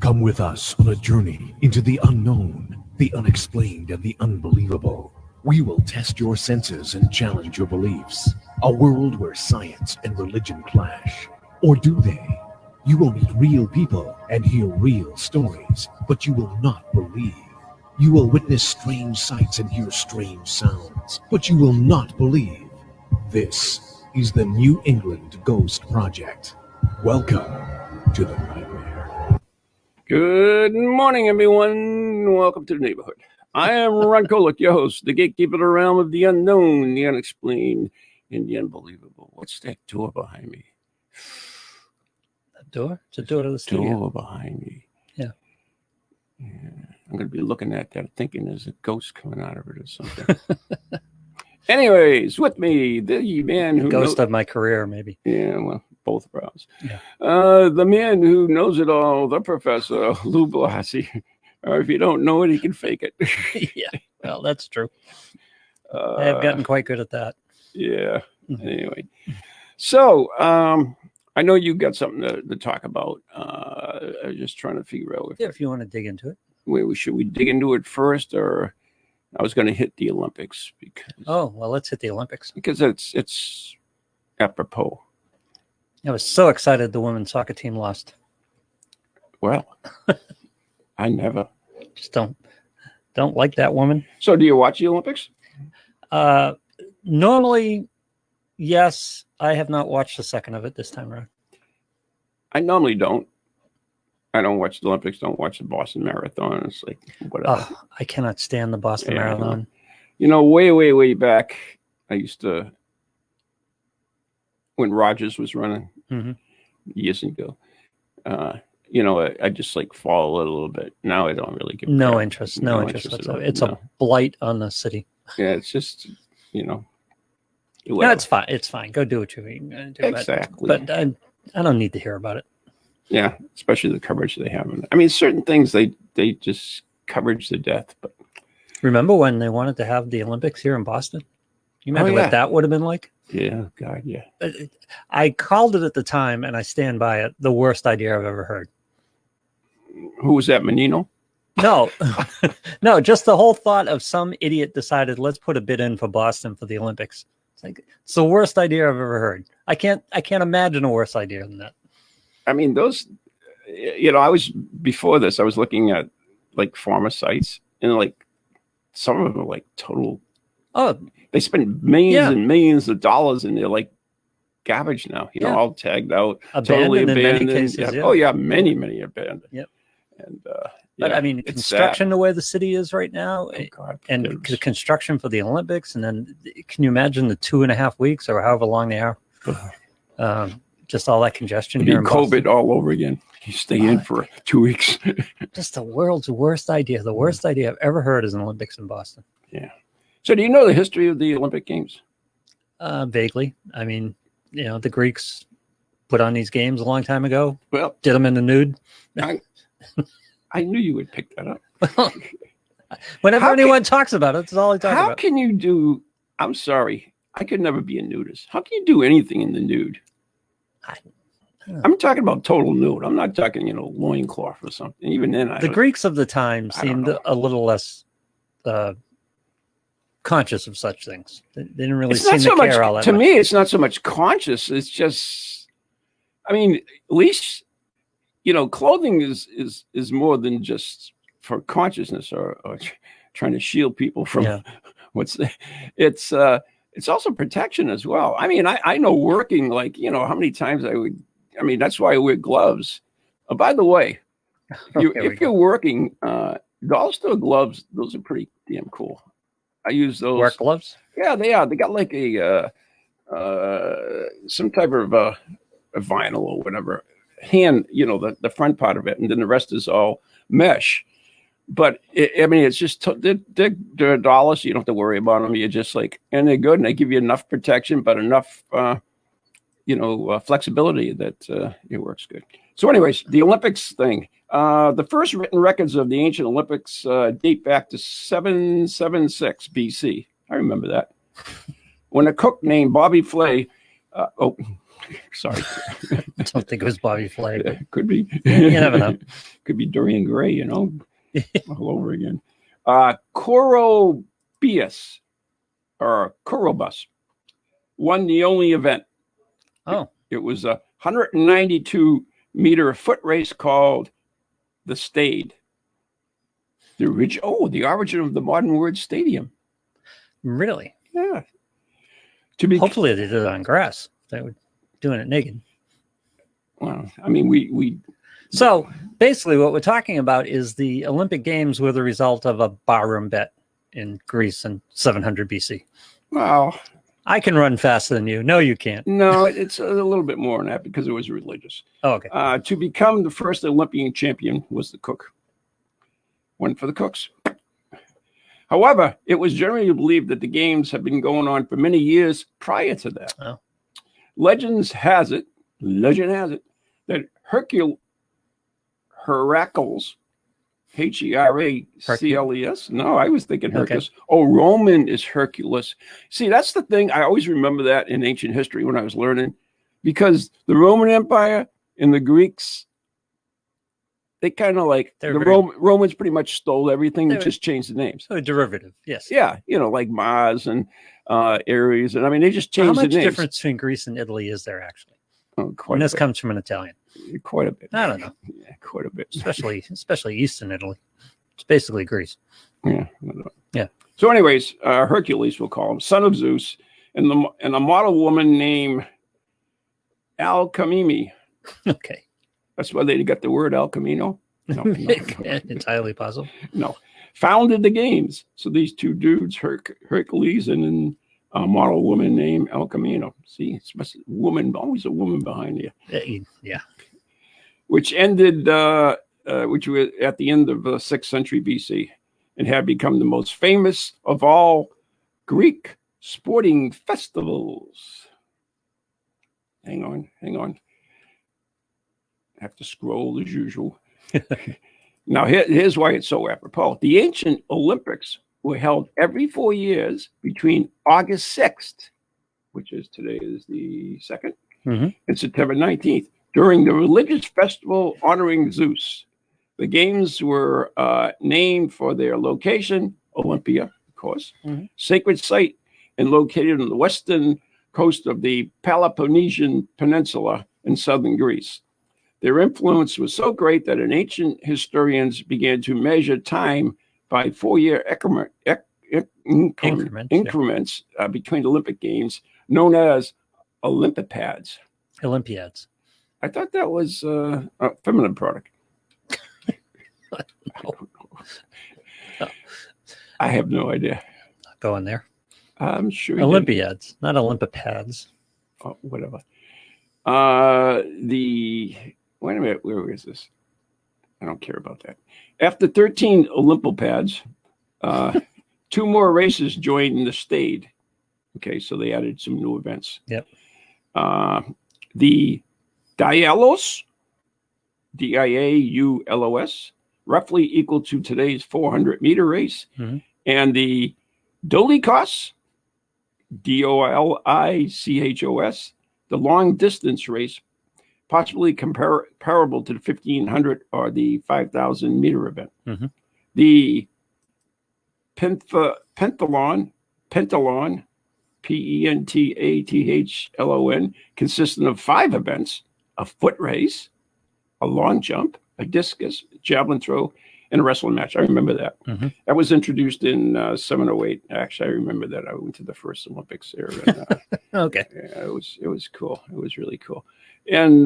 Come with us on a journey into the unknown, the unexplained, and the unbelievable. We will test your senses and challenge your beliefs. A world where science and religion clash. Or do they? You will meet real people and hear real stories, but you will not believe. You will witness strange sights and hear strange sounds, but you will not believe. This is the New England Ghost Project. Welcome to the nightmare. Good morning, everyone. Welcome to the neighborhood. I am Ron Kolick, your host, the gatekeeper of the realm of the unknown, the unexplained, and the unbelievable. What's that door behind me? A door? It's a door to the studio. Door behind me. Yeah. I'm going to be looking at that thinking there's a ghost coming out of it or something. Anyways, with me, the man who ghost of my career, maybe. Yeah, well, both of ours. Yeah. The man who knows it all, the Professor Lou Blasi. Or if you don't know it, he can fake it. Yeah, well, that's true. I have gotten quite good at that. Yeah. Anyway, so I know you got something to talk about. I was just trying to figure out if you want to dig into it. Should we dig into it first, or I was going to hit the Olympics because. Oh well, let's hit the Olympics because it's apropos. I was so excited the women's soccer team lost. Well, I never. Just don't like that woman. So, do you watch the Olympics? Normally, yes. I have not watched a second of it this time around. I normally don't. I don't watch the Olympics. Don't watch the Boston Marathon. It's like whatever. Oh, I cannot stand the Boston Marathon. You know, way back, I used to when Rogers was running years ago. You know, I just like follow it a little bit. Now I don't really give no interest whatsoever. It's a blight on the city. Yeah, it's just, you know. No, it's fine. It's fine. Go do what you do. Exactly. But I don't need to hear about it. Yeah, especially the coverage they have. I mean, certain things they just coverage to death. But remember when they wanted to have the Olympics here in Boston? You remember what that would have been like? Yeah, God, yeah. I called it at the time, and I stand by it. The worst idea I've ever heard. Who was that, Menino? No, no, just the whole thought of some idiot decided, let's put a bid in for Boston for the Olympics. It's the worst idea I've ever heard. I can't imagine a worse idea than that. I mean, those, you know, before this, I was looking at like farmer sites, and like some of them are like total. Oh, they spend millions and millions of dollars, and they're like garbage now. You know, all tagged out, totally abandoned. In many cases, Oh yeah, many abandoned. Yep. And but I mean, construction the way the city is right now, and the construction for the Olympics, and then can you imagine the 2.5 weeks or however long they are? Just all that congestion here in COVID Boston. all over again. You stay in for 2 weeks. Just the world's worst idea. The worst idea I've ever heard is an Olympics in Boston. Yeah. So do you know the history of the Olympic Games? Vaguely. I mean, you know, the Greeks put on these games a long time ago. Well, did them in the nude. I knew you would pick that up. Whenever anyone talks about it, that's all I talk about. How can you do? I'm sorry, I could never be a nudist. How can you do anything in the nude? I'm talking about total nude. I'm not talking, you know, loincloth or something. Even then, the Greeks of the time seemed a little less conscious of such things. They didn't really seem to care all that much. To me, it's not so much conscious. It's just, I mean, at least, you know, clothing is more than just for consciousness or trying to shield people from it's also protection as well. I mean, I know working, like, you know, how many times that's why I wear gloves. By the way, if you're working, dollar store gloves, those are pretty damn cool. I use those. Work gloves? Yeah, they are. They got like a some type of a vinyl or whatever. Hand, you know, the front part of it, and then the rest is all mesh. But I mean, it's just they're dollars. So you don't have to worry about them. You're just like, and they're good, and they give you enough protection, but enough, flexibility that it works good. So, anyways, the Olympics thing. The first written records of the ancient Olympics date back to 776 BC. I remember that. When a cook named Bobby Flay Sorry. I don't think it was Bobby Flay. But Could be. You never know. Could be Dorian Gray, you know, all over again. Corobius or Corobus won the only event. Oh. It was a 192-meter foot race called the Stade. The origin of the modern word stadium. Really? Yeah. Hopefully they did it on grass. They were doing it naked. Well, I mean, we. So basically, what we're talking about is the Olympic Games were the result of a barroom bet in Greece in 700 BC. Well, I can run faster than you. No, you can't. No, it's a little bit more than that because it was religious. Oh, okay. To become the first Olympian champion was the cook. One for the cooks. However, it was generally believed that the games had been going on for many years prior to that. Oh. Legend has it that Heracles, Heracles. No, I was thinking Hercules. Okay. Oh, Roman is Hercules. See, that's the thing. I always remember that in ancient history when I was learning, because the Roman Empire and the Greeks, they kind of like Romans pretty much stole everything and just changed the names. So derivative, yes. Yeah, you know, like Mars and Ares, and I mean they just changed the names. How much difference between Greece and Italy is there actually? Oh, quite. And this comes from an Italian. Quite a bit. I don't know. Yeah, quite a bit. Especially Eastern Italy. It's basically Greece. Yeah. Yeah. So, anyways, Hercules, we'll call him, son of Zeus, and a model woman named Alcmene. Okay. That's why they got the word El Camino. No. Entirely possible. No. Founded the games. So these two dudes, Hercules and a model woman named El Camino. See, it's always a woman behind you. Yeah. Which ended, which was at the end of the 6th century BC, and had become the most famous of all Greek sporting festivals. Hang on. I have to scroll as usual. Now, here's why it's so apropos. The ancient Olympics were held every 4 years between August 6th, which is today is the 2nd, and September 19th, during the religious festival honoring Zeus. The games were named for their location, Olympia, of course, sacred site, and located on the western coast of the Peloponnesian Peninsula in southern Greece. Their influence was so great that ancient historians began to measure time by 4-year increments between Olympic Games, known as Olympiads. Olympiads. I thought that was a feminine product. I have no idea. Go in there. I'm sure. Olympiads, not Olympiads. Oh, whatever. Wait a minute. Where is this? I don't care about that. After 13 Olympiads, 2 more races joined the Stade. Okay, so they added some new events. Yep. The Dialos, Diaulos, roughly equal to today's 400-meter race, and the Dolikos, Dolichos, the long-distance race, possibly comparable to the 1,500 or the 5,000-meter event. The Pentathlon, Pentathlon, consisting of 5 events: a foot race, a long jump, a discus, a javelin throw, and a wrestling match. I remember that. That was introduced in 708. Actually, I remember that. I went to the first Olympics there. And, okay. Yeah, it was cool. It was really cool. And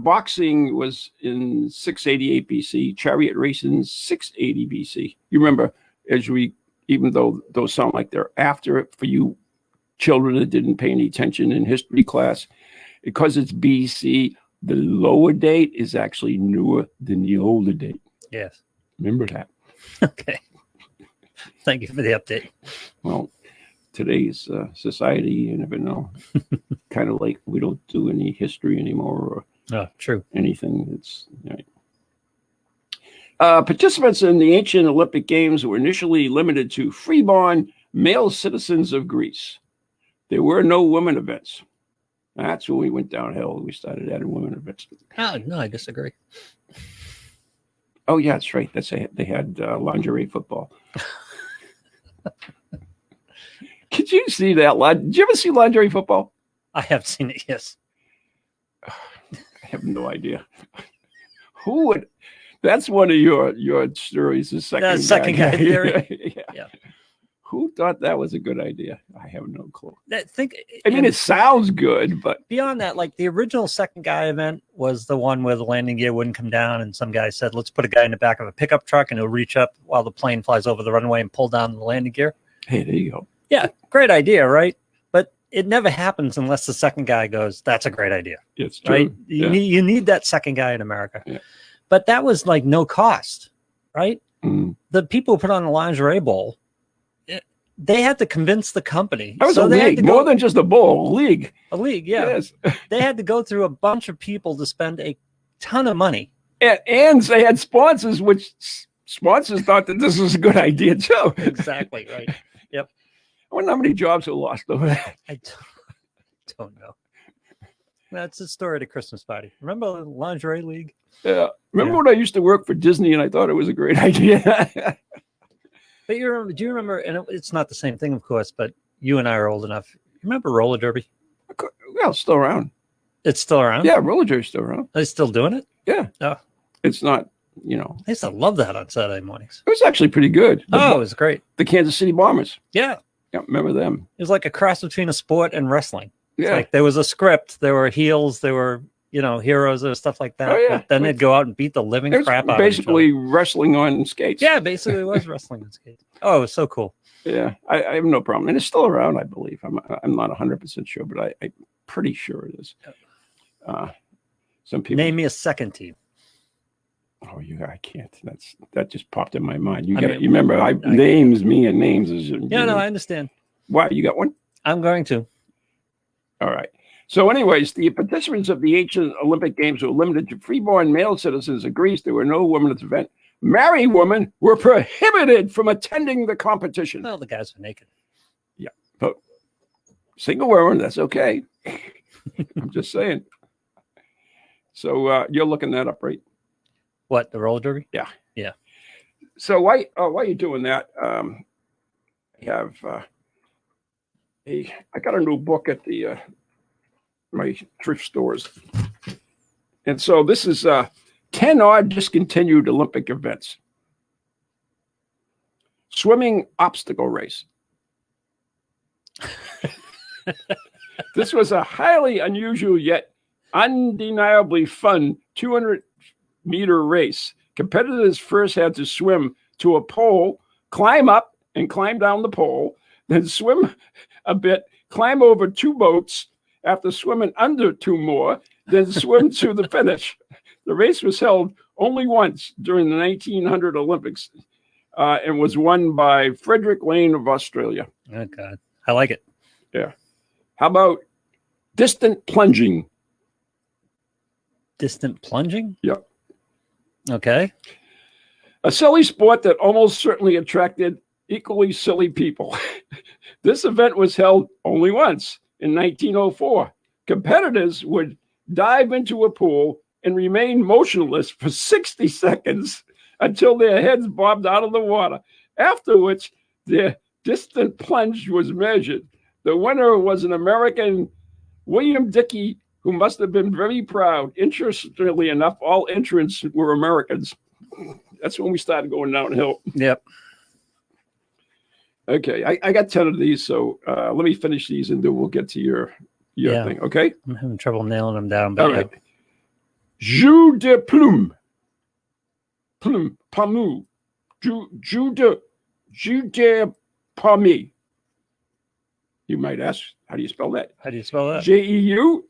boxing was in 688 BC, chariot racing 680 BC. You remember, even though those sound like they're after it for you children that didn't pay any attention in history class, because it's BC, the lower date is actually newer than the older date. Yes. Remember that. Okay. Thank you for the update. Well, today's society, you never know. Kind of like we don't do any history anymore or true. Anything that's right. Participants in the ancient Olympic Games were initially limited to freeborn male citizens of Greece. There were no women events. That's when we went downhill. We started adding women events. Oh, no, I disagree. Oh, yeah, that's right. They had lingerie football. Could you see that? Did you ever see lingerie football? I have seen it, yes. I have no idea. Who would? That's one of your stories. The second guy theory. Yeah. Who thought that was a good idea? I have no clue. I mean, it sounds good, but beyond that, like the original second guy event was the one where the landing gear wouldn't come down, and some guy said, "Let's put a guy in the back of a pickup truck, and he'll reach up while the plane flies over the runway and pull down the landing gear." Hey, there you go. Yeah, great idea, right? But it never happens unless the second guy goes, "That's a great idea." It's true. Right? You need that second guy in America. Yeah. But that was like no cost, right? Mm. The people who put on the lingerie bowl, they had to convince the company. That was a league, more than just a bowl, a league. A league, yeah. Yes. They had to go through a bunch of people to spend a ton of money. And they had sponsors, which sponsors thought that this was a good idea too. Exactly, right. Yep. I wonder how many jobs were lost over that. I don't know. That's the story of the Christmas party. Remember the lingerie league? Yeah. Remember when I used to work for Disney and I thought it was a great idea? But do you remember, and it's not the same thing, of course, but you and I are old enough. You remember roller derby? Well, it's still around. It's still around? Yeah, roller derby's still around. Are they still doing it? Yeah. Oh. It's not, I used to love that on Saturday mornings. It was actually pretty good. It was great. The Kansas City Bombers. Yeah. Yeah, remember them. It was like a cross between a sport and wrestling. It's yeah. Like there was a script, there were heels, there were, heroes or stuff like that. Oh, yeah. But then they'd go out and beat the living crap out of each other. Basically wrestling on skates. Yeah, basically it was wrestling on skates. Oh, it was so cool. Yeah, I have no problem. And it's still around, I believe. I'm not 100% sure, but I'm pretty sure it is. Some people name me a second team. Oh, I can't. That just popped in my mind. You remember names. Yeah, no, I understand. Why, you got one? I'm going to. All right. So anyways, the participants of the ancient Olympic Games were limited to freeborn male citizens of Greece. There were no women at the event. Married women were prohibited from attending the competition. Well, the guys were naked. Yeah, but single women, that's okay. I'm just saying. So you're looking that up, right? What, the roller derby? Yeah. Yeah. So while you're doing that, I got a new book at the my thrift stores. And so this is 10 odd discontinued Olympic events. Swimming obstacle race. This was a highly unusual yet undeniably fun 200-meter race. Competitors first had to swim to a pole, climb up and climb down the pole, then swim a bit, climb over 2 boats, after swimming under 2 more, then swim to the finish. The race was held only once during the 1900 Olympics and was won by Frederick Lane of Australia. Oh, God. I like it. Yeah. How about distant plunging? Distant plunging? Yep. Okay. A silly sport that almost certainly attracted equally silly people. This event was held only once in 1904. Competitors would dive into a pool and remain motionless for 60 seconds until their heads bobbed out of the water, after which their distant plunge was measured. The winner was an American, William Dickey, who must have been very proud. Interestingly enough, all entrants were Americans. That's when we started going downhill. Yep. Okay, I got 10 of these, so let me finish these and then we'll get to your thing, okay? I'm having trouble nailing them down. But all right. Jeu de plume. Plume. Pamu. Jeu de palme. You might ask, how do you spell that? How do you spell that? Jeudepaume.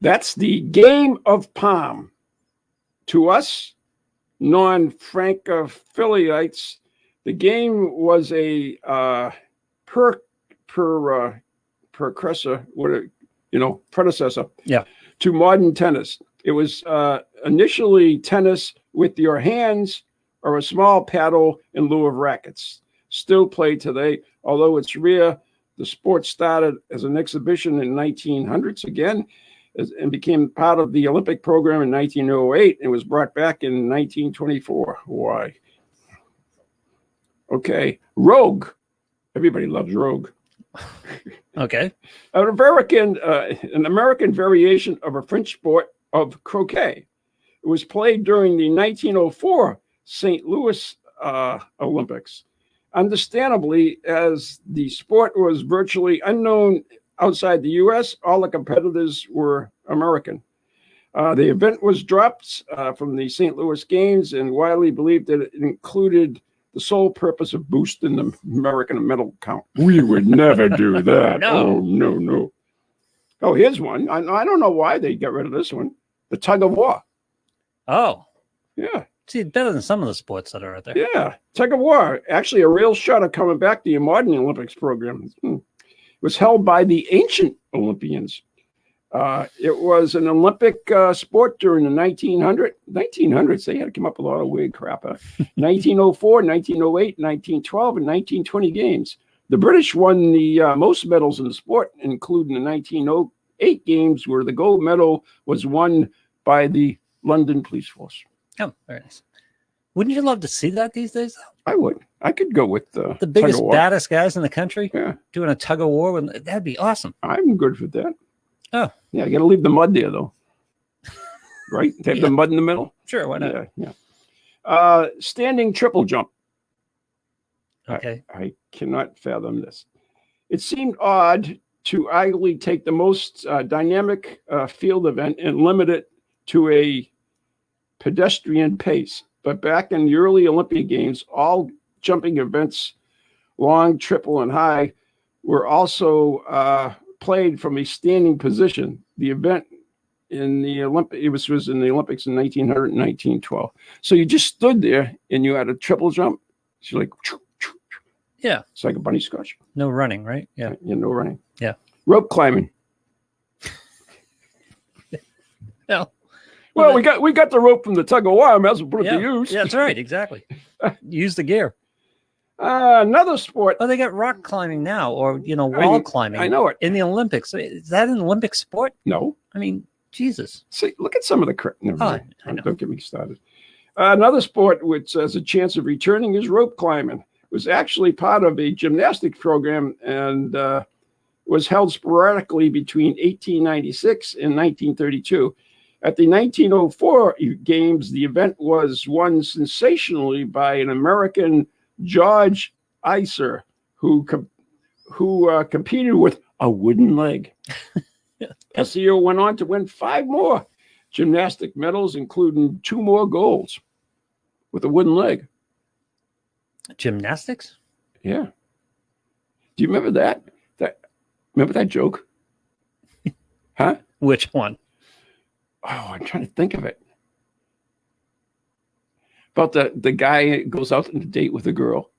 That's the game of palm. To us, non-Francophilites, the game was a predecessor to modern tennis. It was initially tennis with your hands or a small paddle in lieu of rackets. still played today. Although it's rare, the sport started as an exhibition in 1900s again and became part of the Olympic program in 1908 and was brought back in 1924. Why? Okay, Rogue. Everybody loves Rogue. Okay. An American variation of a French sport of croquet. It was played during the 1904 St. Louis Olympics. Understandably, as the sport was virtually unknown outside the U.S., all the competitors were American. The event was dropped from the St. Louis Games and widely believed that it included the sole purpose of boosting the American medal count. We would never do that. No. Oh, no. Oh, here's one. I don't know why they got rid of this one. The tug of war. Oh. Yeah. See, better than some of the sports that are out there. Yeah. Tug of war. Actually, a real shot of coming back to your modern Olympics program. It was held by the ancient Olympians. It was an Olympic sport during the 1900s. They had to come up with a lot of weird crap. 1904, 1908, 1912, and 1920 games. The British won the most medals in the sport, including the 1908 games, where the gold medal was won by the London Police Force. Oh, very nice. Wouldn't you love to see that these days? I would. I could go with the biggest, baddest guys in the country. Yeah. Doing a tug of war. That'd be awesome. I'm good with that. Oh. Yeah, you got to leave the mud there, though. Right? Have the mud in the middle? Sure, why not? Yeah. Standing triple jump. Okay. I cannot fathom this. It seemed odd to idly take the most dynamic field event and limit it to a pedestrian pace. But back in the early Olympic Games, all jumping events, long, triple, and high, were also played from a standing position. The event in the was in the Olympics in 1900 and 1912. So you just stood there and you had a triple jump. It's like, yeah, it's like a bunny scotch. No running, right? Yeah, no running. Yeah, rope climbing. Yeah. Well, we got the rope from the tug of war. I might as well put it to use. Yeah, that's right. Exactly. Use the gear. Another sport. Oh, they got rock climbing now, or wall climbing. I know it in the Olympics. Is that an Olympic sport? No. I mean, Jesus. See, look at some of the crap. I know. Don't get me started. Another sport which has a chance of returning is rope climbing. It was actually part of a gymnastics program and was held sporadically between 1896 and 1932. At the 1904 Games, the event was won sensationally by an American, George Iser, who competed with a wooden leg. Castillo went on to win 5 more gymnastic medals, including 2 more golds with a wooden leg. Gymnastics? Yeah. Do you remember that? Remember that joke? Huh? Which one? Oh, I'm trying to think of it. About the guy goes out on a date with a girl.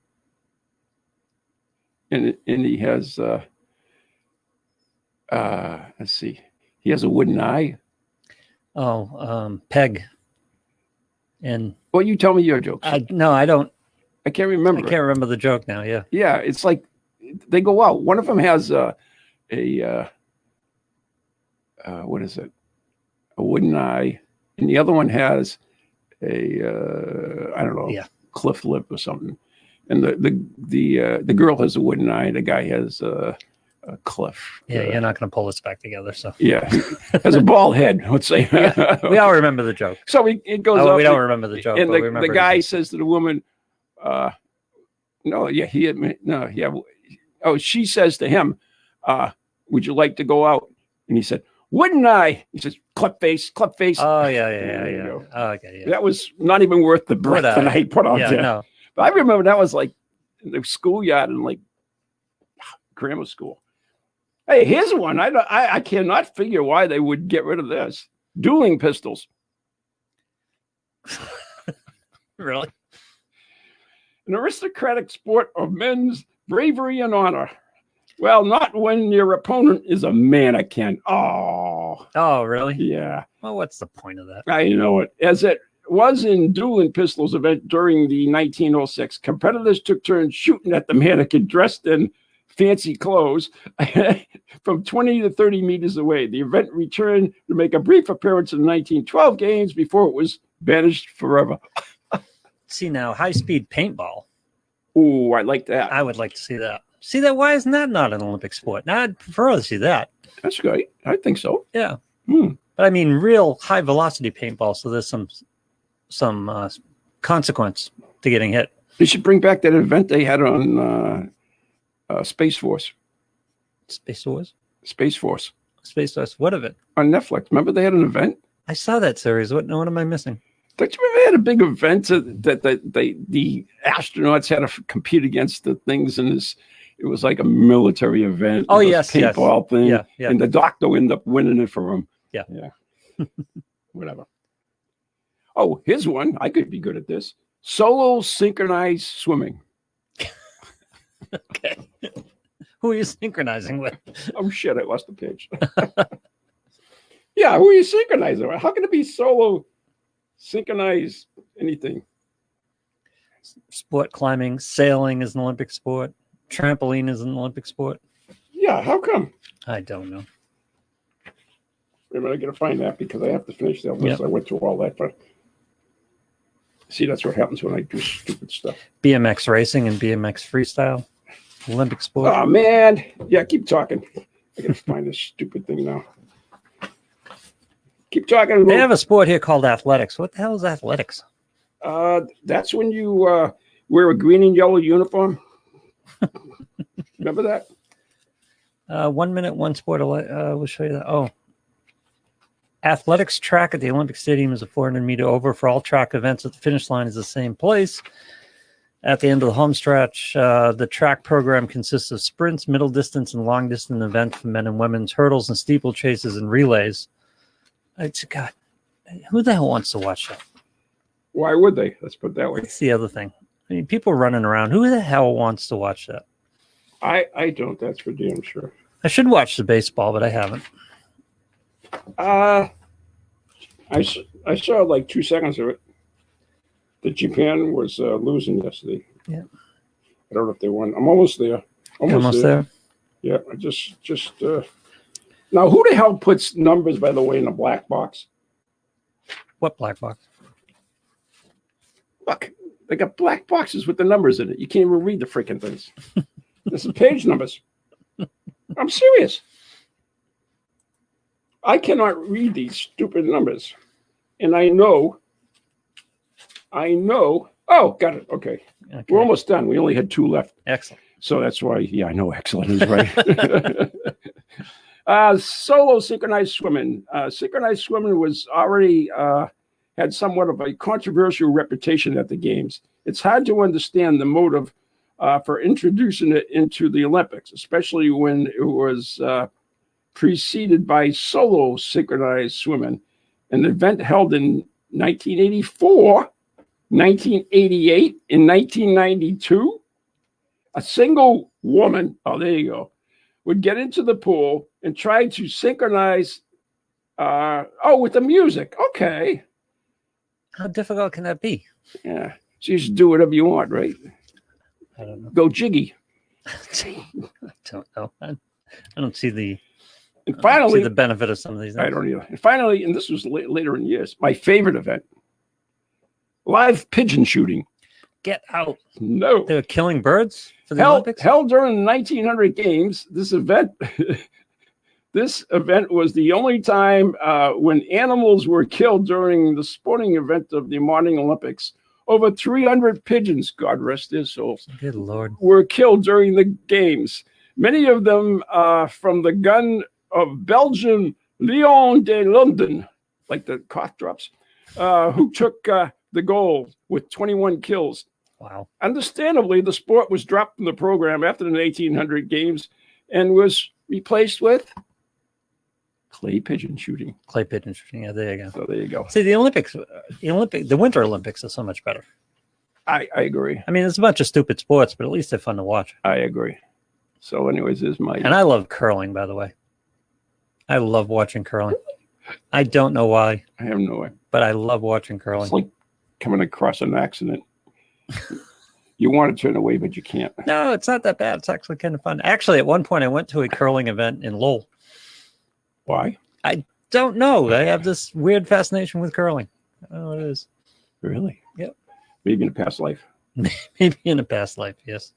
And he has let's see. He has a wooden eye. Oh, Peg. And well, you tell me your joke. No, I don't. I can't remember. I can't remember the joke now. Yeah. Yeah, it's like they go out. One of them has what is it? A wooden eye, and the other one has a I don't know, cliff lip or something. And the girl has a wooden eye. The guy has a cliff. Yeah, you're not going to pull this back together. So yeah, has a bald head. Let's say. Yeah, we all remember the joke. So it goes. We don't remember the joke. And but we remember the guy says to the woman, "No, yeah, Oh, she says to him, "Would you like to go out?" And he said, "Wouldn't I?" He says, "Clip face, clip face." Oh yeah. Oh, okay, yeah. That was not even worth the breath that I put on there. No. But I remember that was like in the schoolyard in like grammar school. Hey, here's one. I cannot figure why they would get rid of this. Dueling pistols. Really? An aristocratic sport of men's bravery and honor. Well, not when your opponent is a mannequin. Oh, really? Yeah. Well, what's the point of that? I know it. As it was in dueling pistols event during the 1906. Competitors took turns shooting at the mannequin dressed in fancy clothes from 20 to 30 meters away. The event returned to make a brief appearance in the 1912 games before it was banished forever. See now, high-speed paintball. Ooh, I like that. I would like to see that. See that? Why isn't that not an Olympic sport? Now, I'd prefer to see that. That's great. I think so. Yeah. But I mean, real high-velocity paintball, so there's some consequence to getting hit. They should bring back that event they had on Space Force. Space Wars? Space Force. Space Force. What of it? On Netflix. Remember they had an event? I saw that series. What am I missing? Don't you remember they had a big event that the astronauts had to compete against the things in this? It was like a military event. Oh, yes. Paintball thing. Yeah. And the doctor ended up winning it for him. Yeah. Whatever. Oh, here's one. I could be good at this. Solo synchronized swimming. Okay. Who are you synchronizing with? Oh, shit. I lost the page. Yeah, who are you synchronizing with? How can it be solo synchronize anything? Sport climbing, sailing is an Olympic sport. Trampoline is an Olympic sport. Yeah, how come? I don't know. Wait a minute, I got to find that because I have to finish that list. Yep. I went through all that. See, that's what happens when I do stupid stuff. BMX racing and BMX freestyle, Olympic sport. Oh, man. Yeah, keep talking. I got to find this stupid thing now. Keep talking. They have a sport here called athletics. What the hell is athletics? That's when you wear a green and yellow uniform. Remember that? 1 minute, one sport. We'll show you that. Oh. Athletics track at the Olympic Stadium is a 400-meter over. For all track events at the finish line is the same place. At the end of the home stretch, the track program consists of sprints, middle distance, and long distance events for men and women's, hurdles and steeplechases and relays. God, who the hell wants to watch that? Why would they? Let's put it that way. That's the other thing. I mean, people running around. Who the hell wants to watch that? I don't. That's for damn sure. I should watch the baseball, but I haven't. I saw like 2 seconds of it. The Japan was losing yesterday. Yeah. I don't know if they won. I'm almost there. Almost there. Yeah. I just now, who the hell puts numbers, by the way, in a black box? What black box? Look, they got black boxes with the numbers in it. You can't even read the freaking things. This is page numbers. I'm serious. I cannot read these stupid numbers. And I know. Oh, got it. Okay. We're almost done. We only had 2 left. Excellent. So that's why, yeah, I know excellent is right. Solo synchronized swimming. Synchronized swimming was already had somewhat of a controversial reputation at the games. It's hard to understand the motive for introducing it into the Olympics, especially when it was preceded by solo synchronized swimming, an event held in 1984, 1988, and 1992. A single woman, oh, there you go, would get into the pool and try to synchronize, with the music. Okay. How difficult can that be? Yeah. So you should do whatever you want, right? I don't know. Go jiggy. I don't know. I don't see the... And finally, the benefit of some of these things. I don't either. And finally, and this was later in years, my favorite event, live pigeon shooting. Get out. No. They were killing birds for the Olympics? Held during the 1900 games, this event was the only time when animals were killed during the sporting event of the modern Olympics. Over 300 pigeons, God rest their souls, good Lord, were killed during the games. Many of them from the gun of Belgian Leon de London, like the cough drops, who took the gold with 21 kills. Wow. Understandably, the sport was dropped from the program after the 1800 games and was replaced with clay pigeon shooting. Clay pigeon shooting. Yeah, there you go. So there you go. See, the Winter Olympics are so much better. I agree. I mean, it's a bunch of stupid sports, but at least they're fun to watch. I agree. So anyways, this is my... And I love curling, by the way. I love watching curling. I don't know why. I have no idea. But I love watching curling. It's like coming across an accident. You want to turn away, but you can't. No, it's not that bad. It's actually kind of fun. Actually, at one point, I went to a curling event in Lowell. Why? I don't know. I have this weird fascination with curling. I don't know what it is. Really? Yep. Maybe in a past life. Maybe in a past life, yes.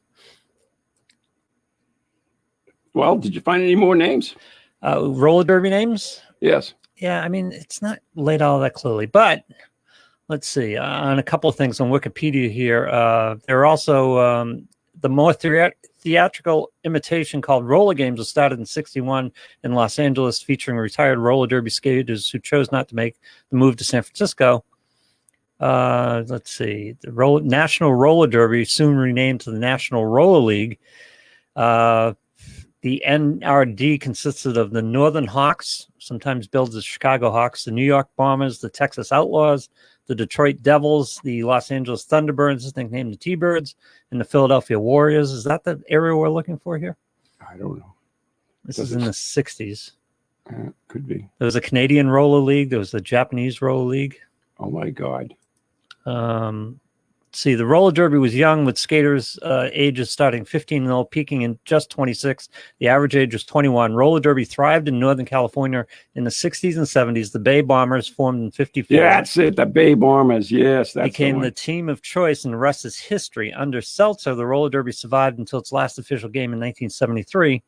Well, did you find any more names? Roller derby names? Yes. Yeah, I mean, it's not laid out that clearly, but let's see. On a couple of things on Wikipedia here, there are also the more theatrical imitation called Roller Games was started in '61 in Los Angeles, featuring retired roller derby skaters who chose not to make the move to San Francisco. Let's see. The National Roller Derby, soon renamed to the National Roller League. The NRD consisted of the Northern Hawks, sometimes billed as Chicago Hawks, the New York Bombers, the Texas Outlaws, the Detroit Devils, the Los Angeles Thunderbirds, nicknamed the T-Birds, and the Philadelphia Warriors. Is that the area we're looking for here? I don't know. This is in the 60s. Could be. There was a Canadian Roller League. There was the Japanese Roller League. Oh, my God. See, the roller derby was young, with skaters ages starting 15 and old, peaking in just 26. The average age was 21. Roller derby thrived in Northern California in the 60s and 70s. The Bay Bombers, formed in '54. Yeah, that's it. The Bay Bombers. Yes, that's became the team of choice, and the rest is history. Under Seltzer, the roller derby survived until its last official game in 1973.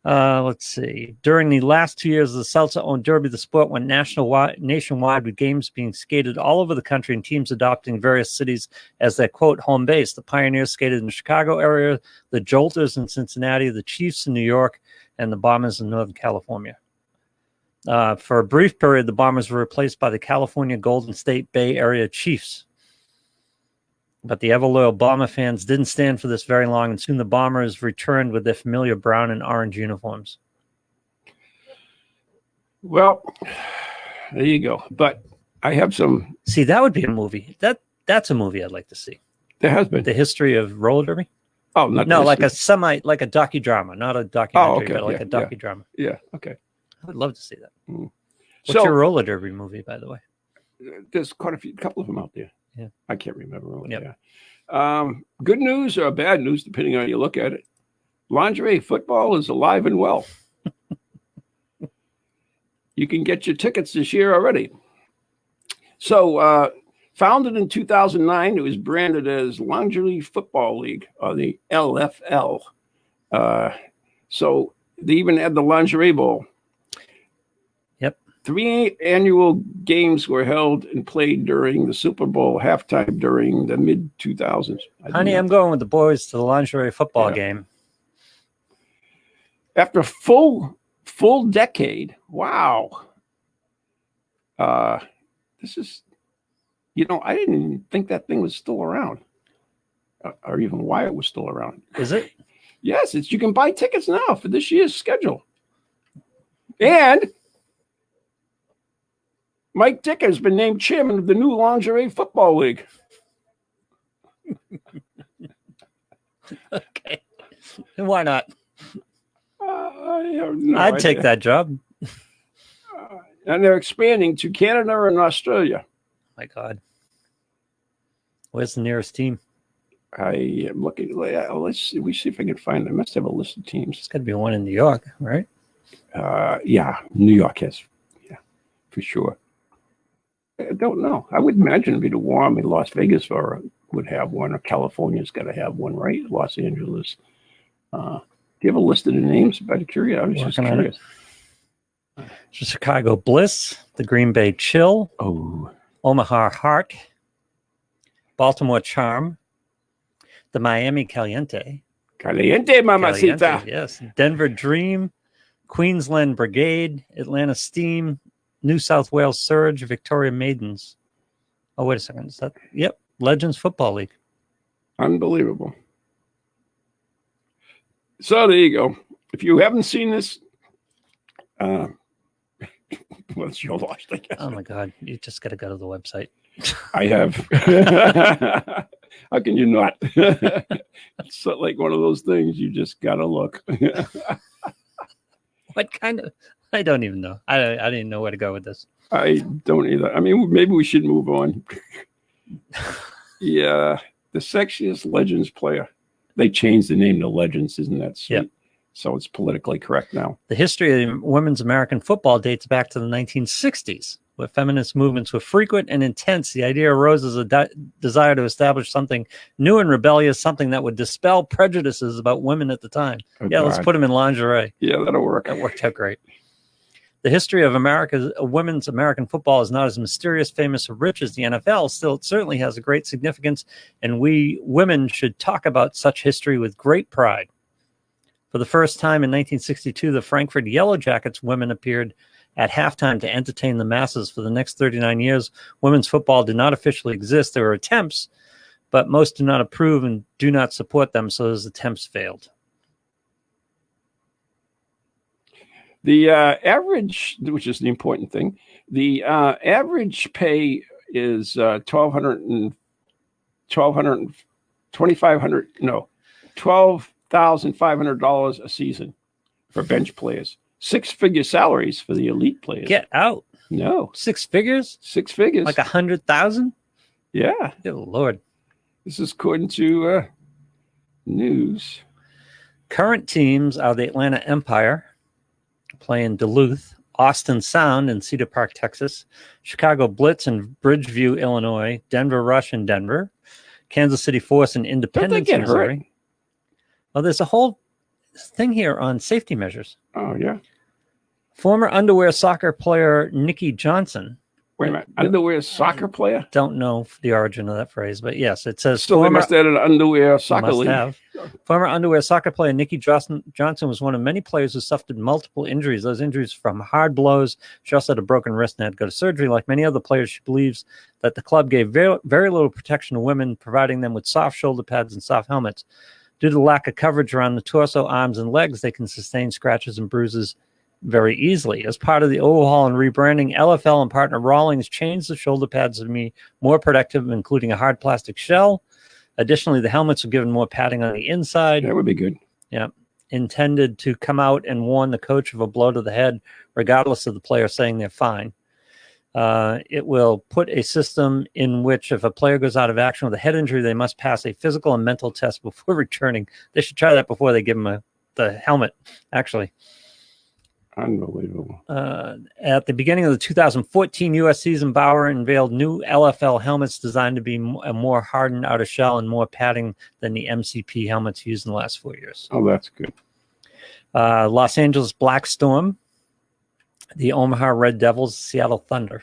Let's see. During the last 2 years of the Seltzer-owned derby, the sport went nationwide, with games being skated all over the country and teams adopting various cities as their, quote, home base. The Pioneers skated in the Chicago area, the Jolters in Cincinnati, the Chiefs in New York, and the Bombers in Northern California. For a brief period, the Bombers were replaced by the California Golden State Bay Area Chiefs. But the ever-loyal Bomber fans didn't stand for this very long, and soon the Bombers returned with their familiar brown and orange uniforms. Well, there you go. But I have some... See, that would be a movie. That's a movie I'd like to see. There has been. The history of roller derby? Oh, not no, like a docudrama, not a documentary, but like a docudrama. Yeah, okay. I would love to see that. What's your roller derby movie, by the way? There's quite a couple of them out there. Yeah, I can't remember what they are. Good news or bad news, depending on how you look at it. Lingerie football is alive and well. You can get your tickets this year already. So, founded in 2009, it was branded as Lingerie Football League, or the LFL. So they even had the Lingerie Bowl. 3 annual games were held and played during the Super Bowl halftime during the mid-2000s. Honey, I'm going with the boys to the lingerie football game. After a full decade, wow. This is, I didn't even think that thing was still around, or even why it was still around. Is it? Yes, you can buy tickets now for this year's schedule. And Mike Dick has been named chairman of the new Lingerie Football League. Okay. Why not? I'd take that job. And they're expanding to Canada and Australia. My God. Where's the nearest team? I am looking. Let's see. We see if I can find. I must have a list of teams. There's got to be one in New York, right? Yeah, New York has. Yeah, for sure. I don't know. I would imagine it'd be the warm. In Las Vegas would have one, or California's got to have one, right? Los Angeles. Do you have a list of the names? By curious, I was just curious. The Chicago Bliss, the Green Bay Chill, Omaha Heart, Baltimore Charm, the Miami Caliente, mamacita. Yes, Denver Dream, Queensland Brigade, Atlanta Steam, New South Wales Surge, Victoria Maidens. Oh, wait a second. Is that? Yep. Legends Football League. Unbelievable. So there you go. If you haven't seen this, well, it's your loss, I guess. Oh, my God. You just got to go to the website. I have. How can you not? It's like one of those things. You just got to look. What kind of... I don't even know. I didn't know where to go with this. I don't either. I mean, maybe we should move on. Yeah, the sexiest Legends player. They changed the name to Legends, isn't that sweet? Yep. So it's politically correct now. The history of women's American football dates back to the 1960s, where feminist movements were frequent and intense. The idea arose as a desire to establish something new and rebellious, something that would dispel prejudices about women at the time. Oh, yeah, God. Let's put them in lingerie. Yeah, that'll work. That worked out great. The history of women's American football is not as mysterious, famous, or rich as the NFL. Still, it certainly has a great significance, and we women should talk about such history with great pride. For the first time in 1962, the Frankfurt Yellow Jackets women appeared at halftime to entertain the masses. For the next 39 years, women's football did not officially exist. There were attempts, but most do not approve and do not support them, so those attempts failed. The average, which is the important thing, the average pay is $12,500 a season for bench players. 6-figure salaries for the elite players. Get out. No. 6 figures? 6 figures. Like 100,000? Yeah. Good Lord. This is according to news. Current teams are the Atlanta Empire, playing Duluth, Austin Sound in Cedar Park, Texas, Chicago Blitz in Bridgeview, Illinois, Denver Rush in Denver, Kansas City Force in Independence, Missouri. Hurt? Well, there's a whole thing here on safety measures. Oh, yeah. Former underwear soccer player Nikki Johnson. Wait a minute. Underwear soccer player? Don't know the origin of that phrase, but yes, it says. So they must have an underwear soccer league. Have. Former underwear soccer player Nikki Johnson was one of many players who suffered multiple injuries. Those injuries from hard blows. She also had a broken wrist and had to go to surgery. Like many other players, she believes that the club gave very, very little protection to women, providing them with soft shoulder pads and soft helmets. Due to the lack of coverage around the torso, arms, and legs, they can sustain scratches and bruises very easily. As part of the overhaul and rebranding, LFL and partner Rawlings changed the shoulder pads to be more protective, including a hard plastic shell. Additionally, the helmets were given more padding on the inside. That would be good. Yeah. Intended to come out and warn the coach of a blow to the head, regardless of the player saying they're fine. It will put a system in which if a player goes out of action with a head injury, they must pass a physical and mental test before returning. They should try that before they give them the helmet, actually. Unbelievable. At the beginning of the 2014 U.S. season, Bauer unveiled new LFL helmets designed to be a more hardened outer shell and more padding than the MCP helmets used in the last 4 years. Oh, that's good. Los Angeles Black Storm, the Omaha Red Devils, Seattle Thunder.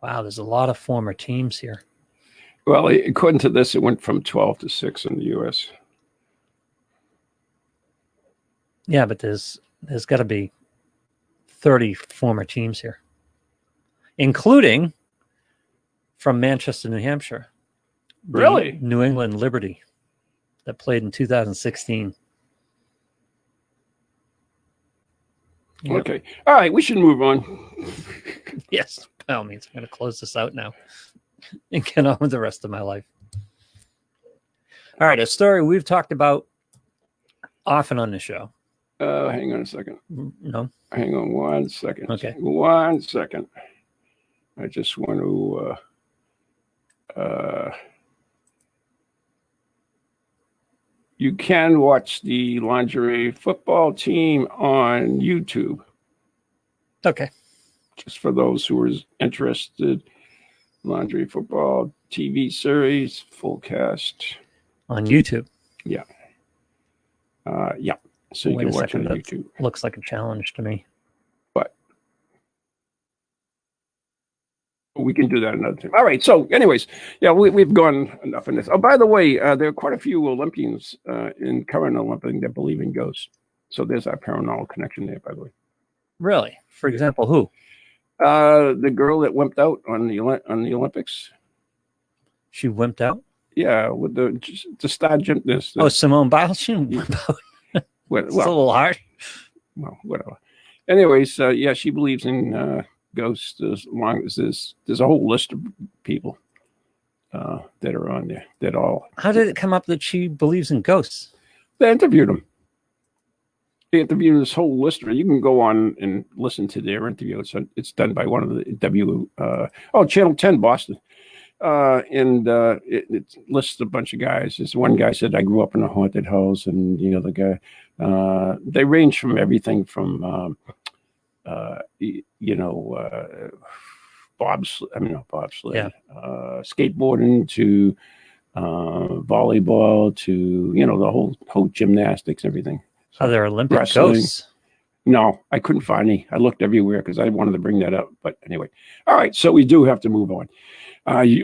Wow, there's a lot of former teams here. Well, according to this, it went from 12 to 6 in the U.S. Yeah, but there's got to be 30 former teams here, including from Manchester, New Hampshire. Really? New England Liberty that played in 2016. Yep. Okay. All right, we should move on. Yes, by all means. I'm going to close this out now and get on with the rest of my life. All right, a story we've talked about often on the show. Hang on a second. No. Hang on 1 second. Okay. 1 second. I just want to. You can watch the lingerie football team on YouTube. Okay. Just for those who are interested. Lingerie football TV series, full cast. On YouTube? Yeah. Yeah. So you can watch it on YouTube. Looks like a challenge to me. But we can do that another time. All right. So anyways, yeah, we've gone enough in this. Oh, by the way, there are quite a few Olympians in current Olympic that believe in ghosts. So there's our paranormal connection there, by the way. Really? For example, who? The girl that wimped out on the Olympics. She wimped out? Yeah, with the star gymnast. Oh, Simone Biles. She didn't wimp out. It's a little hard. Well, whatever. Anyways, yeah, she believes in ghosts as long as there's a whole list of people that are on there that all. How did it come up that she believes in ghosts? They interviewed them. interviewing this whole listener. You can go on and listen to their interview. It's done by one of the Channel 10 Boston. It lists a bunch of guys. This one guy said, I grew up in a haunted house, and the guy, they range from everything from bobsled, skateboarding to volleyball to the whole gymnastics, everything. Are there Olympic ghosts? No, I couldn't find any. I looked everywhere because I wanted to bring that up. But anyway, all right. So we do have to move on.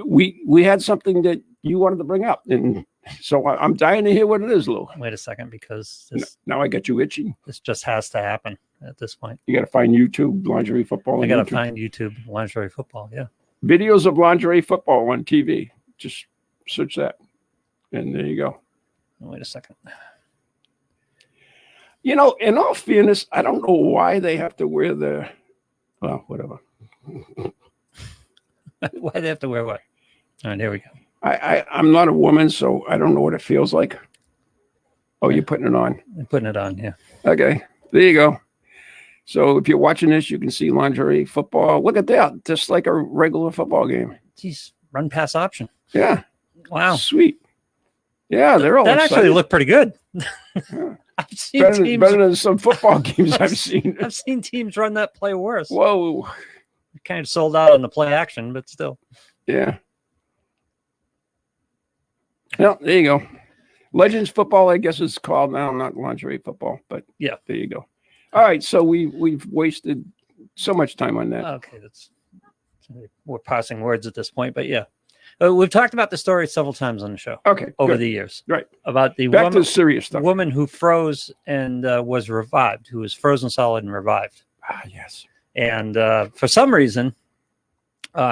We had something that you wanted to bring up, and so I'm dying to hear what it is, Lou. Wait a second, because now I got you itching. This just has to happen at this point. You got to find YouTube lingerie football. I got to find YouTube lingerie football. Yeah, videos of lingerie football on TV. Just search that, and there you go. Wait a second. In all fairness, I don't know why they have to wear whatever. Why do they have to wear what? All right, there we go. I'm not a woman, so I don't know what it feels like. Oh, you're putting it on. I'm putting it on, yeah. Okay, there you go. So if you're watching this, you can see lingerie football. Look at that, just like a regular football game. Geez, run pass option. Yeah. Wow. Sweet. Yeah, they're all that excited. Actually looked pretty good. Yeah. I've seen better than some football games I've seen. I've seen teams run that play worse. Whoa. Kind of sold out on the play action, but still. Yeah. Well, there you go. Legends football, I guess it's called now, not lingerie football, but yeah, there you go. All right, so we've wasted so much time on that. Okay, we're passing words at this point, but yeah. We've talked about the story several times on the show. Okay, over the years, right? About the back to the serious stuff. Woman who froze and was revived, who was frozen solid and revived. Ah, yes. And for some reason,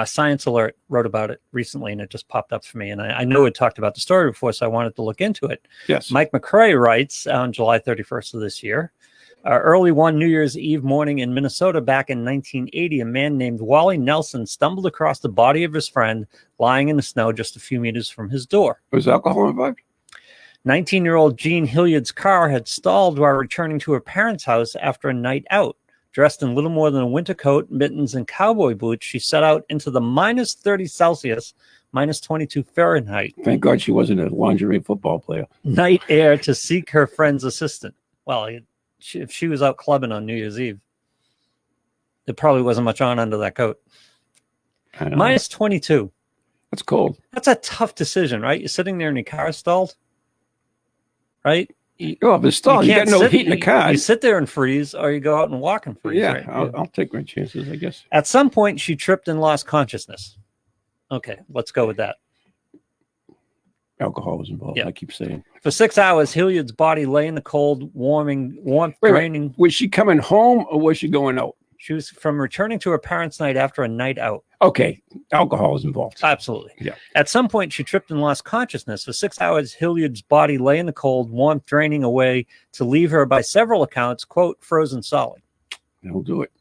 Science Alert wrote about it recently, and it just popped up for me. And I know it talked about the story before, so I wanted to look into it. Yes. Mike McCrae writes on July 31st of this year. Early one New Year's Eve morning in Minnesota back in 1980, a man named Wally Nelson stumbled across the body of his friend lying in the snow just a few meters from his door. Was alcohol involved? 19-year-old Jean Hilliard's car had stalled while returning to her parents' house after a night out. Dressed in little more than a winter coat, mittens, and cowboy boots, she set out into the minus 30 Celsius, minus 22 Fahrenheit. Thank God she wasn't a lingerie football player. Night air to seek her friend's assistant. Well, if she was out clubbing on New Year's Eve, there probably wasn't much on under that coat. Minus 22. That's cold. That's a tough decision, right? You're sitting there and your car stalled, right? If it's stalled, you got no heat in the car. You sit there and freeze, or you go out and walk and freeze. Yeah, right? I'll take my chances, I guess. At some point, she tripped and lost consciousness. Okay, let's go with that. Alcohol was involved. Yeah. I keep saying. For 6 hours, Hilliard's body lay in the cold, warmth draining. Was she coming home or was she going out? She was from returning to her parents' night after a night out. Okay, alcohol was involved. Absolutely. Yeah. At some point, she tripped and lost consciousness. For 6 hours, Hilliard's body lay in the cold, warmth draining away to leave her, by several accounts, quote, frozen solid. That'll do it.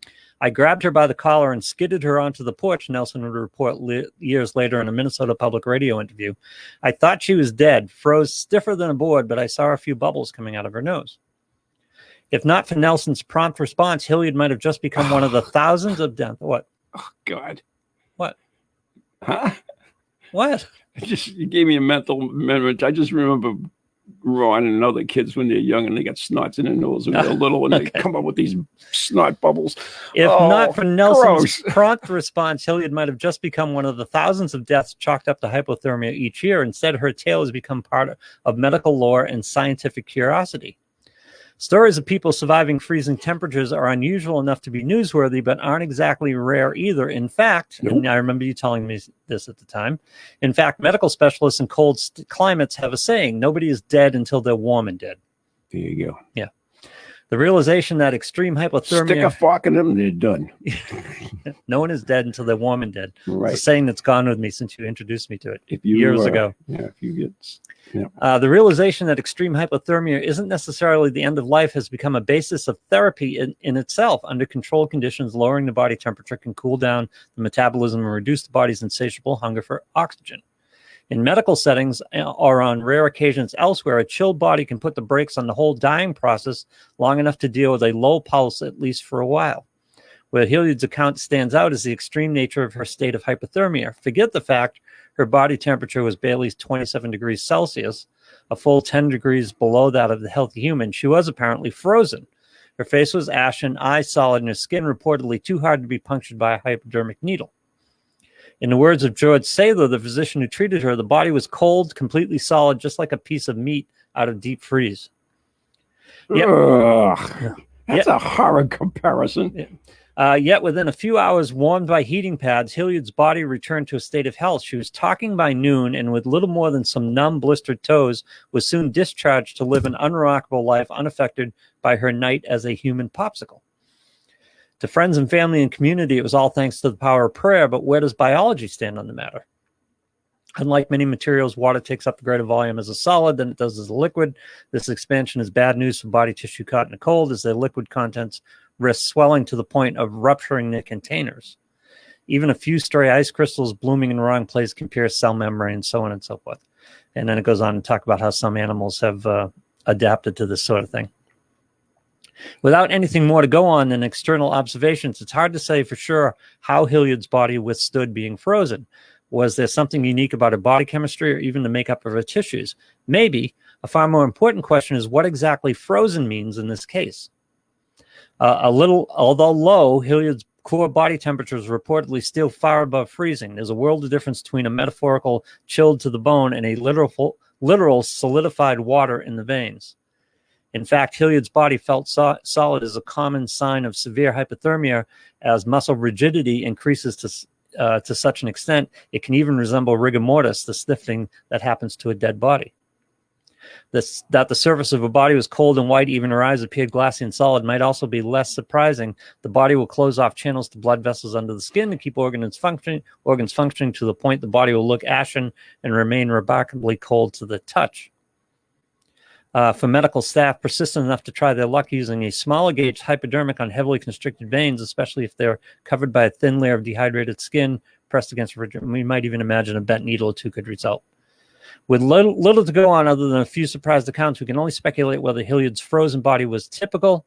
I grabbed her by the collar and skidded her onto the porch, Nelson would report years later in a Minnesota Public Radio interview. I thought she was dead, froze stiffer than a board, but I saw a few bubbles coming out of her nose. If not for Nelson's prompt response, Hilliard might have just become one of the thousands of deaths. What? Oh, God. What? Huh? What? You gave me a mental memory. I just remember Ron and other kids when they're young and they got snots in their nose when they're little and they come up with these snot bubbles. If not for Nelson's prompt response, Hilliard might have just become one of the thousands of deaths chalked up to hypothermia each year. Instead, her tale has become part of medical lore and scientific curiosity. Stories of people surviving freezing temperatures are unusual enough to be newsworthy, but aren't exactly rare either. In fact, and I remember you telling me this at the time, in fact, medical specialists in cold climates have a saying, nobody is dead until they're warm and dead. There you go. Yeah. The realization that extreme hypothermia... Stick a fork in them and they're done. No one is dead until they're warm and dead. Right. It's a saying that's gone with me since you introduced me to it years ago. Yeah, if you get... Yeah. The realization that extreme hypothermia isn't necessarily the end of life has become a basis of therapy in itself. Under controlled conditions, lowering the body temperature can cool down the metabolism and reduce the body's insatiable hunger for oxygen. In medical settings or on rare occasions elsewhere, a chilled body can put the brakes on the whole dying process long enough to deal with a low pulse, at least for a while. Where Hilliard's account stands out is the extreme nature of her state of hypothermia. Forget the fact her body temperature was barely 27 degrees Celsius, a full 10 degrees below that of the healthy human. She was apparently frozen. Her face was ashen, eyes solid, and her skin reportedly too hard to be punctured by a hypodermic needle. In the words of George Sather, the physician who treated her, the body was cold, completely solid, just like a piece of meat out of deep freeze. Yet, that's a horrid comparison. Yet within a few hours, warmed by heating pads, Hilliard's body returned to a state of health. She was talking by noon, and with little more than some numb, blistered toes, was soon discharged to live an unremarkable life unaffected by her night as a human popsicle. To friends and family and community, it was all thanks to the power of prayer, but where does biology stand on the matter? Unlike many materials, water takes up a greater volume as a solid than it does as a liquid. This expansion is bad news for body tissue caught in a cold, as their liquid contents risk swelling to the point of rupturing their containers. Even a few stray ice crystals blooming in the wrong place can pierce cell membrane, and so on and so forth. And then it goes on to talk about how some animals have adapted to this sort of thing. Without anything more to go on than external observations, it's hard to say for sure how Hilliard's body withstood being frozen. Was there something unique about her body chemistry or even the makeup of her tissues? Maybe. A far more important question is what exactly frozen means in this case. Although low, Hilliard's core body temperature is reportedly still far above freezing. There's a world of difference between a metaphorical chilled to the bone and a literal solidified water in the veins. In fact, Hilliard's body felt solid as a common sign of severe hypothermia, as muscle rigidity increases to such an extent it can even resemble rigor mortis, the stiffening that happens to a dead body. That the surface of a body was cold and white, even her eyes appeared glassy and solid, might also be less surprising. The body will close off channels to blood vessels under the skin to keep organs functioning to the point the body will look ashen and remain remarkably cold to the touch. For medical staff persistent enough to try their luck using a smaller gauge hypodermic on heavily constricted veins, especially if they're covered by a thin layer of dehydrated skin pressed against refrigerant, we might even imagine a bent needle or two could result. With little to go on other than a few surprised accounts, we can only speculate whether Hilliard's frozen body was typical,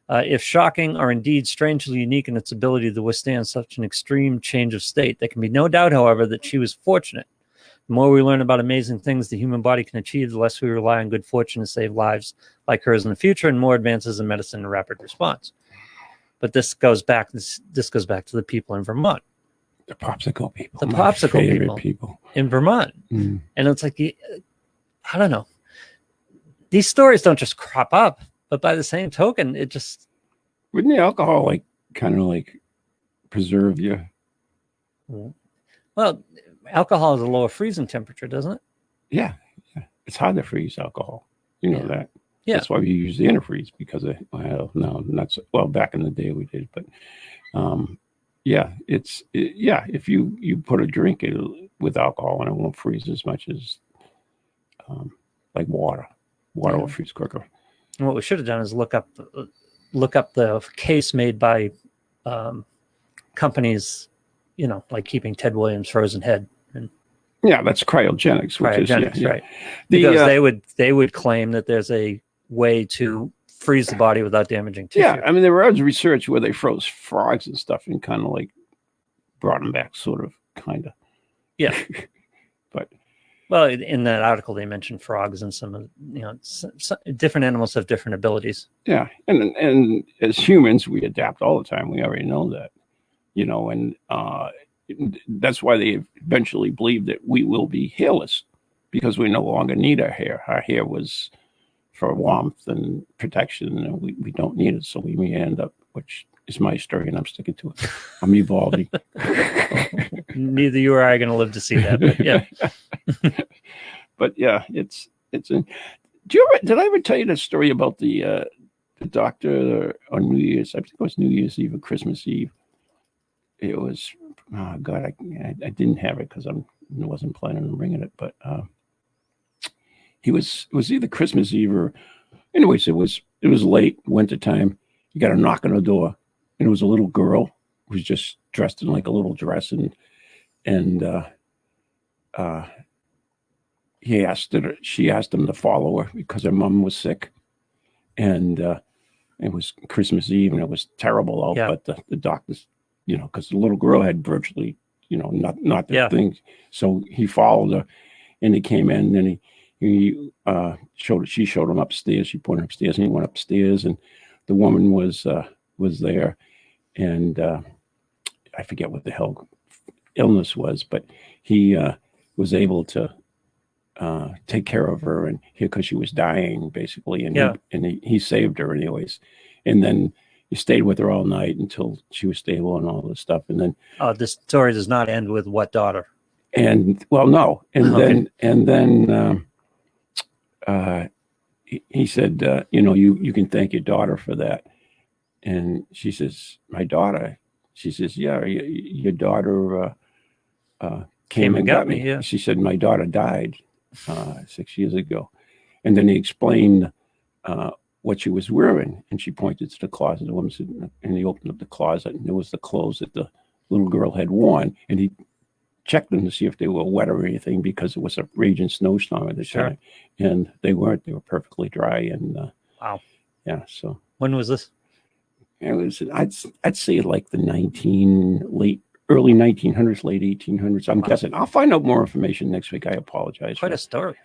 if shocking, or indeed strangely unique in its ability to withstand such an extreme change of state. There can be no doubt, however, that she was fortunate. The more we learn about amazing things the human body can achieve, the less we rely on good fortune to save lives like hers in the future, and more advances in medicine and rapid response. But this goes back to the people in Vermont. The popsicle people. The popsicle people in Vermont. Mm. And it's like, I don't know. These stories don't just crop up, but by the same token, it just... Wouldn't the alcohol kind of preserve you? Well, alcohol has a lower freezing temperature, doesn't it? Yeah. It's hard to freeze alcohol. You know that. Yeah. That's why we use the antifreeze, because back in the day we did, but if you put a drink with alcohol and it won't freeze as much as like water. Water will freeze quicker. And what we should have done is look up the case made by companies, like keeping Ted Williams' frozen head. And that's cryogenics. Right? Because they would claim that there's a way to freeze the body without damaging tissue. Yeah, I mean, there was research where they froze frogs and stuff and kind of brought them back, kind of. Yeah. But well, in that article they mentioned frogs and some different animals have different abilities. Yeah, and as humans we adapt all the time. We already know that, and that's why they eventually believe that we will be hairless, because we no longer need our hair. Our hair was for warmth and protection, and we don't need it, so we may end up, which is my story, and I'm sticking to it. I'm evolving. Neither you or I are going to live to see that, but yeah. But yeah, it's. Did I ever tell you the story about the doctor on New Year's? I think it was New Year's Eve or Christmas Eve. It was, oh God, I didn't have it because I wasn't planning on bringing it, but it was either Christmas Eve or, anyways, it was late, wintertime. You got a knock on the door, and it was a little girl who was just dressed in a little dress, and she asked him to follow her because her mom was sick, and it was Christmas Eve and it was terrible out. Yeah. But the doctors, because the little girl had virtually, not the thing. So he followed her, and he came in, and she showed him upstairs. She pointed upstairs, and he went upstairs, and the woman was there, and I forget what the hell illness was, but he was able to take care of her, and because she was dying basically, and he saved her anyways, and then he stayed with her all night until she was stable and all this stuff, and then the story does not end with what daughter? And well, no, and then he said, you can thank your daughter for that, and she says, my daughter. She says, yeah, your daughter came and got me. Yeah. She said, my daughter died 6 years ago. And then he explained what she was wearing. And she pointed to the closet. The woman said, and he opened up the closet, and there was the clothes that the little girl had worn. And he checked them to see if they were wet or anything, because it was a raging snowstorm at the time. And they weren't. They were perfectly dry. And wow. Yeah. So when was this? It was, I'd say like the early 1900s, late 1800s. I'm guessing. I'll find out more information next week. I apologize. Quite a story.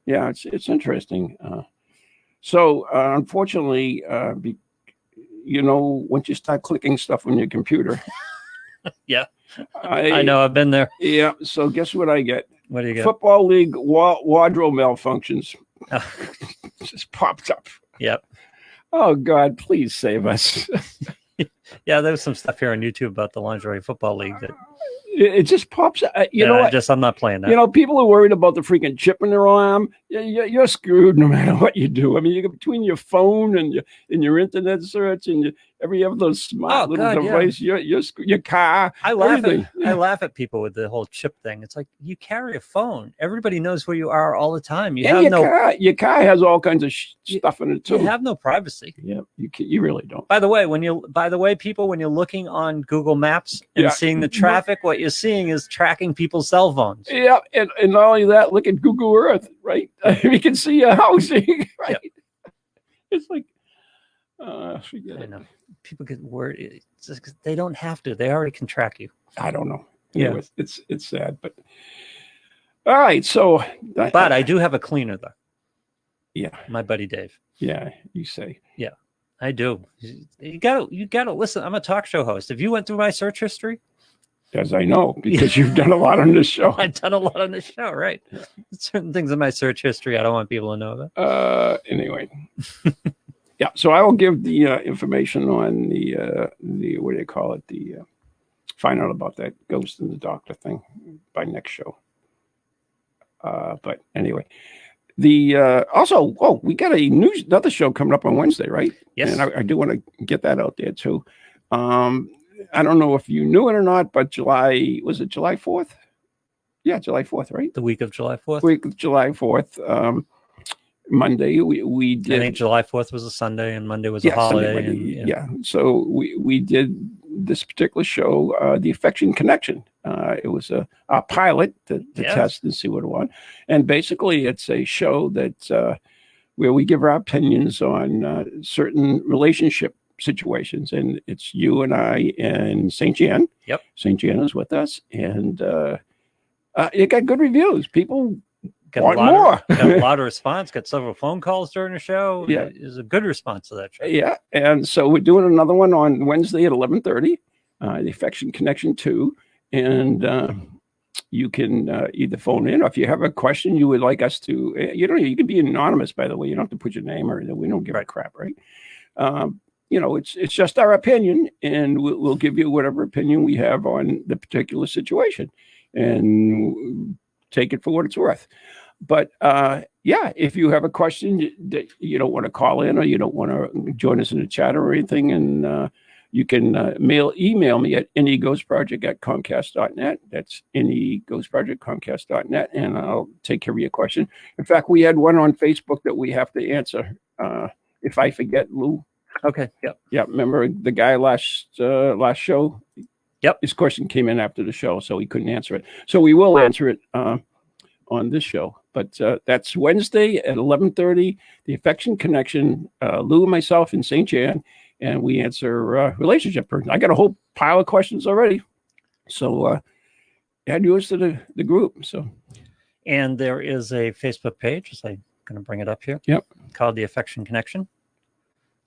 Yeah, it's interesting. So unfortunately, once you start clicking stuff on your computer. Yeah, I know. I've been there. Yeah. So guess what I get? What do you get? Football League wardrobe malfunctions. Just popped up. Yep. Oh God, please save us. Yeah, there's some stuff here on YouTube about the lingerie football league that it just pops. I'm not playing that. People are worried about the freaking chip in their arm. You're screwed no matter what you do. I mean, you get between your phone and your internet search and every other smart little device. Yeah. Your car. I laugh at people with the whole chip thing. It's like, you carry a phone. Everybody knows where you are all the time. Your car has all kinds of stuff in it too. You have no privacy. Yeah, you really don't. By the way, people, when you're looking on Google Maps and seeing the traffic, what you're seeing is tracking people's cell phones. Yeah, and not only that, look at Google Earth, right? You can see your housing, right? Yep. It's like, forget it. I know. People get worried. They don't have to. They already can track you. I don't know. Yeah, it's sad, but all right. So, but I do have a cleaner though. Yeah, my buddy Dave. Yeah, you say. Yeah, I do. You gotta listen. I'm a talk show host. If you went through my search history, as I know, because you've done a lot on this show. I've done a lot on this show, right? Certain things in my search history I don't want people to know about. Anyway. Yeah, so I will give the information on the what do they call it? Find out about that ghost and the doctor thing by next show. But anyway, we got another show coming up on Wednesday, right? Yes. And I do want to get that out there too. I don't know if you knew it or not, but July 4th? Yeah, July 4th, right? The week of July 4th. Week of July 4th. Monday we did. I think July 4th was a Sunday and Monday was a holiday. So we did this particular show, The Affection Connection. It was a pilot to test and see what it was. And basically it's a show that where we give our opinions on certain relationship situations. And it's you and I and St. Jan. Yep. St. Jan is with us. And it got good reviews. People got a lot of response, got several phone calls during the show. Yeah. It was a good response to that show. Yeah. And so we're doing another one on Wednesday at 11:30, The Affection Connection 2. And you can either phone in, or if you have a question you would like us to, you can be anonymous, by the way. You don't have to put your name or anything. We don't give a crap, right? It's just our opinion, and we'll give you whatever opinion we have on the particular situation, and take it for what it's worth. But if you have a question that you don't want to call in, or you don't want to join us in the chat or anything, and you can email me at anyghostproject@comcast.net. That's anyghostproject@comcast.net, and I'll take care of your question. In fact, we had one on Facebook that we have to answer. If I forget, Lou. Okay. Yep. Yeah. Remember the guy last show? Yep. His question came in after the show, so he couldn't answer it. So we will answer it on this show. But that's Wednesday at 11:30. The Affection Connection. Lou and myself in St. Jan, and we answer relationship. I got a whole pile of questions already, so add yours to the group. So, and there is a Facebook page. So I'm going to bring it up here. Yep, called the Affection Connection.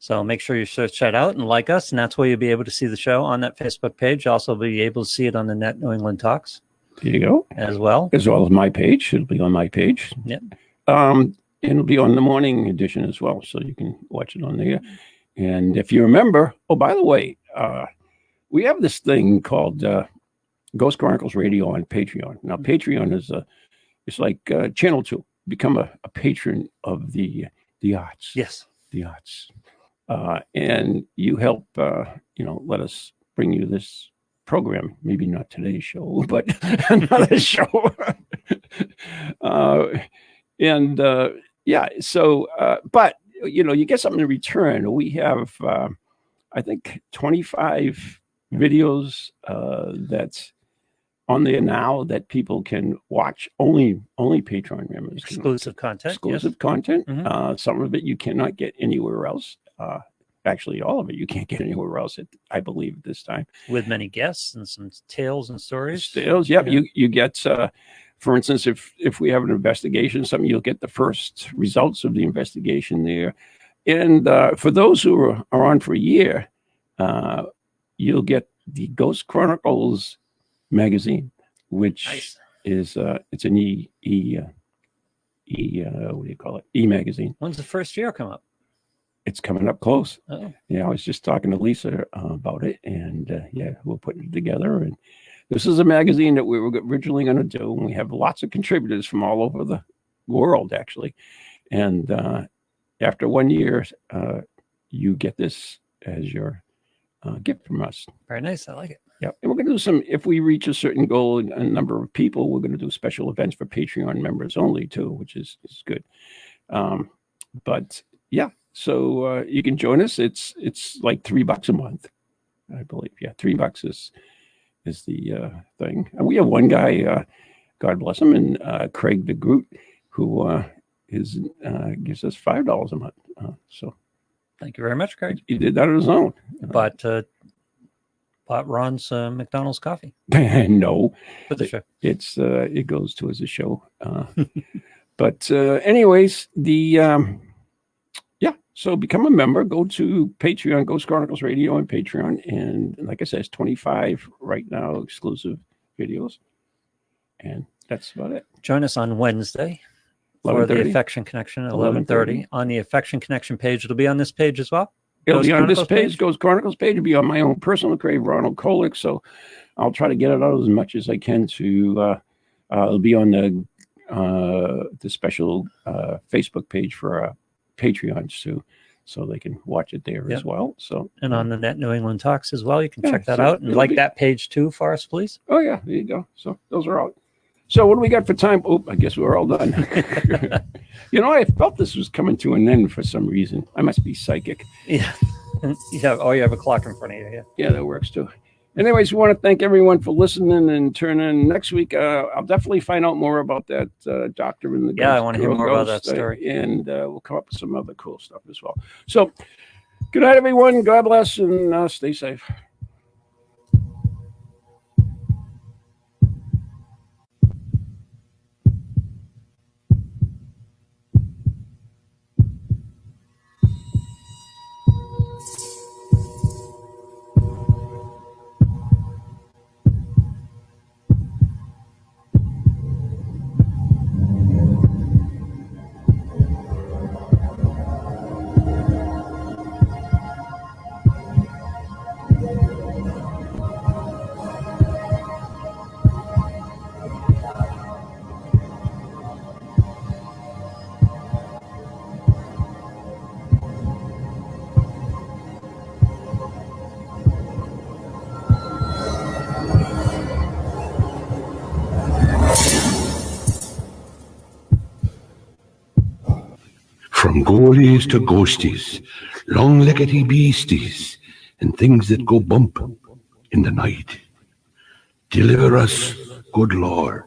So make sure you search that out and like us, and that's where you'll be able to see the show on that Facebook page. You'll also be able to see it on the Net New England Talks. There you go. As well as my page. It'll be on my page. Yep. And it'll be on the morning edition as well, so you can watch it on there. And if you remember, oh, by the way, we have this thing called Ghost Chronicles Radio on Patreon. Now, Patreon is it's like Channel 2. Become a patron of the arts. Yes, the arts. And you help, let us bring you this program. Maybe not today's show, but another show. But, you get something in return. We have, I think, 25 videos that's on there now that people can watch. Only Patreon members. Exclusive content. Exclusive content. Mm-hmm. Some of it you cannot get anywhere else. Actually, all of it you can't get anywhere else, I believe, at this time. With many guests and some tales and stories. Tales, yep. Yeah. You get, for instance, if we have an investigation, you'll get the first results of the investigation there. And for those who are on for a year, you'll get the Ghost Chronicles magazine, which nice. Is it's an what do you call it? E-magazine. When's the first year come up? It's coming up close. Oh. Yeah, I was just talking to Lisa about it, and we're putting it together. And this is a magazine that we were originally going to do, and we have lots of contributors from all over the world, actually. And after 1 year, you get this as your gift from us. Very nice. I like it. Yeah, and we're going to do if we reach a certain goal, a number of people, we're going to do special events for Patreon members only too, which is good. But yeah, so you can join us. It's like $3 a month, I believe. Yeah, $3 is the thing. And we have one guy, God bless him, and Craig the Groot, who gives us $5 a month. So thank you very much, Craig. He did that on his own. Bought Ron's McDonald's coffee. No, for the show. It goes towards the show. But anyways, so become a member. Go to Patreon, Ghost Chronicles Radio on Patreon, and like I said, it's 25 right now exclusive videos, and that's about it. Join us on Wednesday for the Affection Connection at 11:30 on the Affection Connection page. It'll be on this page as well. It'll be on this page, Ghost Chronicles page. It'll be on my own personal Crave Ronald Kolick. So I'll try to get it out as much as I can to, it'll be on the special Facebook page for Patreons too. So they can watch it there as well. So and on the Net New England Talks as well. You can check that out and like that page too for us, please. Oh yeah, there you go. So those are all. So what do we got for time? Oh, I guess we're all done. I felt this was coming to an end for some reason. I must be psychic. Yeah. You have a clock in front of you. Yeah, that works too. Anyways, we want to thank everyone for listening and turn in next week. I'll definitely find out more about that doctor in the ghost. I want to hear more about that story. And we'll come up with some other cool stuff as well. So good night, everyone. God bless and stay safe. From ghoulies to ghosties, long-leggedy beasties, and things that go bump in the night. Deliver us, good Lord.